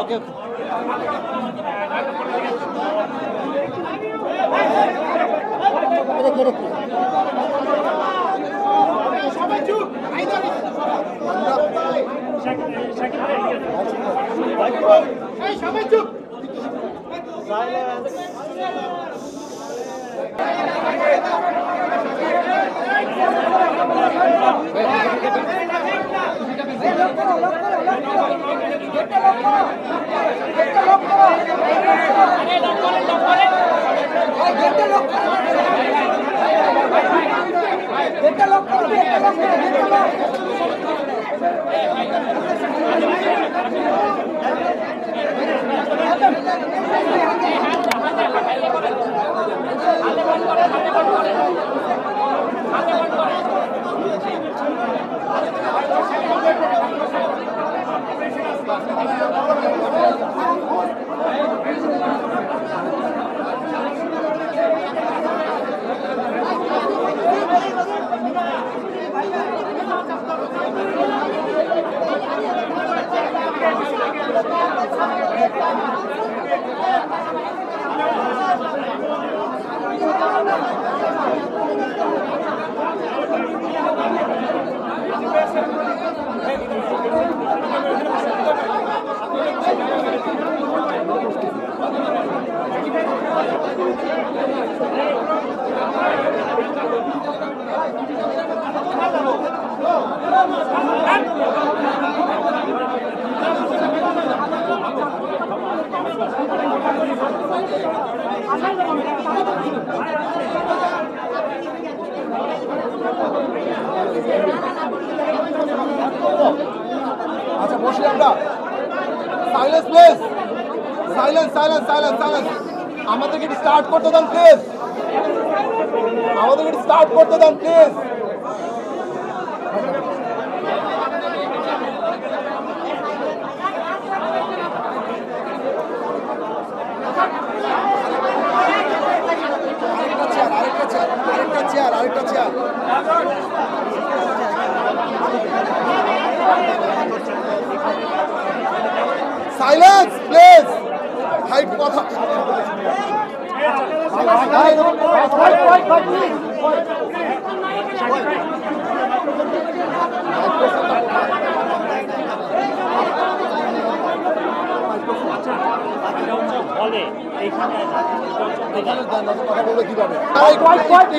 ওকে সবাই চুপ সবাই চুপ আচ্ছা বসি আমরা silence please silence silence silence silence আমাদেরকে স্টার্ট করতে দেন প্লিজ আমাদেরকে স্টার্ট করতে দেন প্লিজ আরেকটা চেয়ার সাইলেন্স প্লিজ হাইট কথা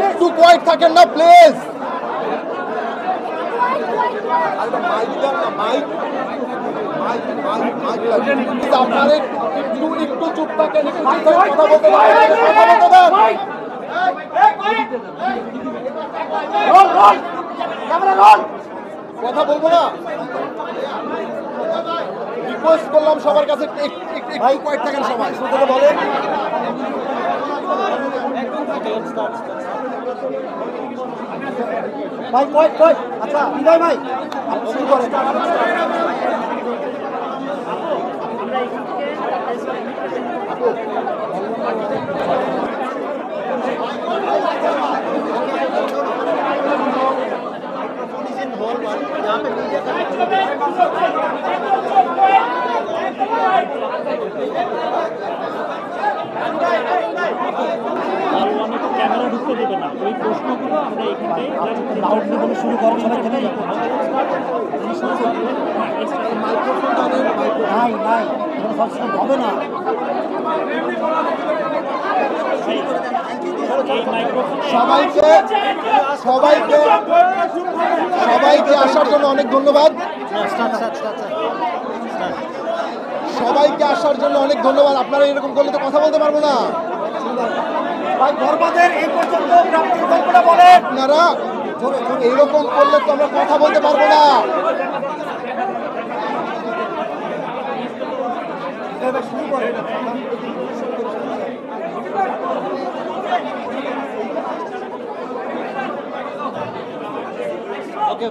একটু কোয়াইট থাকেন না প্লিজ আপনার একটু চুপ থাকেন একটু কথা বলতে কথা বলবো না রিকোয়েস্ট করলাম সবার কাছে একটু কোয়াইট থাকেন সবাই শুধু বলেন ভাই কই কই আচ্ছা বিজয় ভাই আপনি শুরু করেন ক্যামেরা ঢুকতে দেবে না ওই প্রশ্নগুলো আমরা এখানে লাউডলি বলে শুরু করেন সবাই থেকে নাই নাই এখানে সবসময় হবে না সবাইকে সবাইকে সবাইকে আসার জন্য অনেক ধন্যবাদ সবাইকে আসার জন্য অনেক ধন্যবাদ আপনারা এরকম করলে তো কথা বলতে পারবো না আপনারা এইরকম করলে তো আমরা কথা বলতে পারবো না ওকে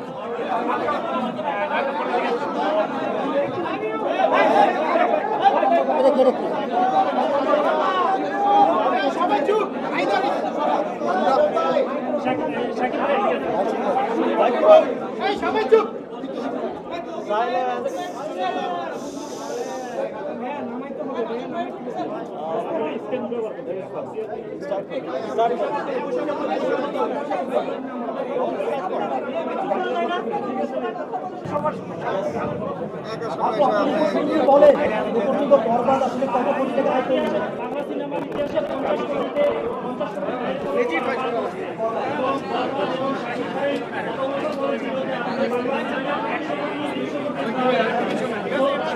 সবাই চুপ সবাই চুপ বলে এ পর্যন্ত বরবাদ আসলে কত কোটি টাকা আয় করেছে? বাংলা সিনেমার ইতিহাসে 50 কোটিতে 50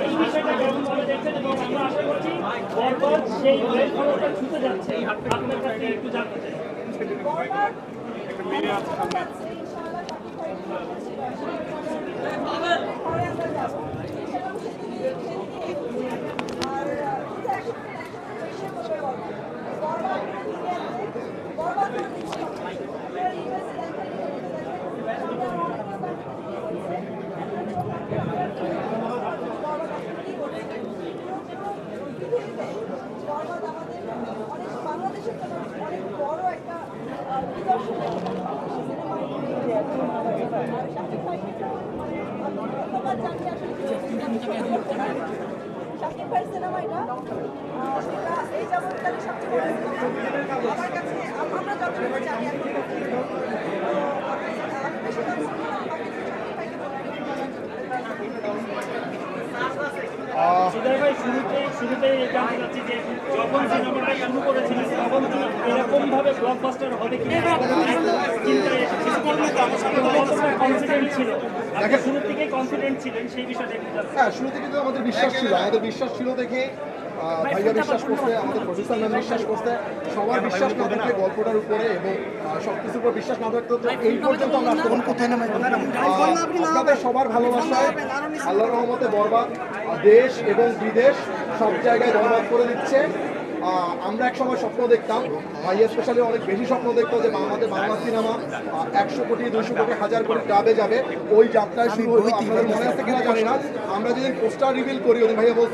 এই বিষয়টা কেমন ভাবে দেখছেন এবং আমরা আশা করছি বরবাদ সেই ওয়েল খবরটা ছুটে যাচ্ছে আপনার কাছে একটু জানতে চাই। বাংলাদেশের জন্য অনেক বড় একটা নিদর্শন। ধন্যবাদ জানিয়ে শাকিব ভাই সিনেমা এটা এই যাবৎকালে সবচেয়ে বড় সিনেমা আমার কাছে। আমরা যতটুকু জানি এখন আমি বেশি শাকিব ভাইকে সিদ্ধার্থ ভাই শুরুতেই জানতে চাচ্ছি যে যখন সিনেমাটা শুরু করেছিলেন তখন কি এরকম ভাবে ব্লকবাস্টার হবে কি চিন্তায় কনফিডেন্ট ছিল? আপনি শুরু থেকেই কনফিডেন্ট ছিলেন সেই বিষয়টা একটু জানতে চাই। হ্যাঁ, শুরু থেকে তো আমাদের বিশ্বাস ছিল, দেখে ভাইয়া বিশ্বাস করতে, আমাদের প্রডিউসার ম্যাম বিশ্বাস করতে, সবার বিশ্বাস না থাকলে গল্পটার উপরে এবং সব কিছুর উপর বিশ্বাস না থাকতো তো এই পর্যন্ত আমরা আসতে আপনাদের সবার ভালোবাসায় আল্লাহর রহমতে বরবাদ দেশ এবং বিদেশ সব জায়গায় বরবাদ করে দিচ্ছে। আমরা এক সময় স্বপ্ন দেখতাম, ভাইয়া স্পেশালি অনেক বেশি স্বপ্ন দেখতো যে আমাদের বাংলা সিনেমা 100 কোটি 200 কোটি 1000 কোটি ক্লাবে যাবে। ওই যাত্রায় শুরু হলো, আপনাদের মনে আছে কিনা জানি না, আমরা যেদিন পোস্টার রিভিল করি ওদিন ভাইয়া বলছে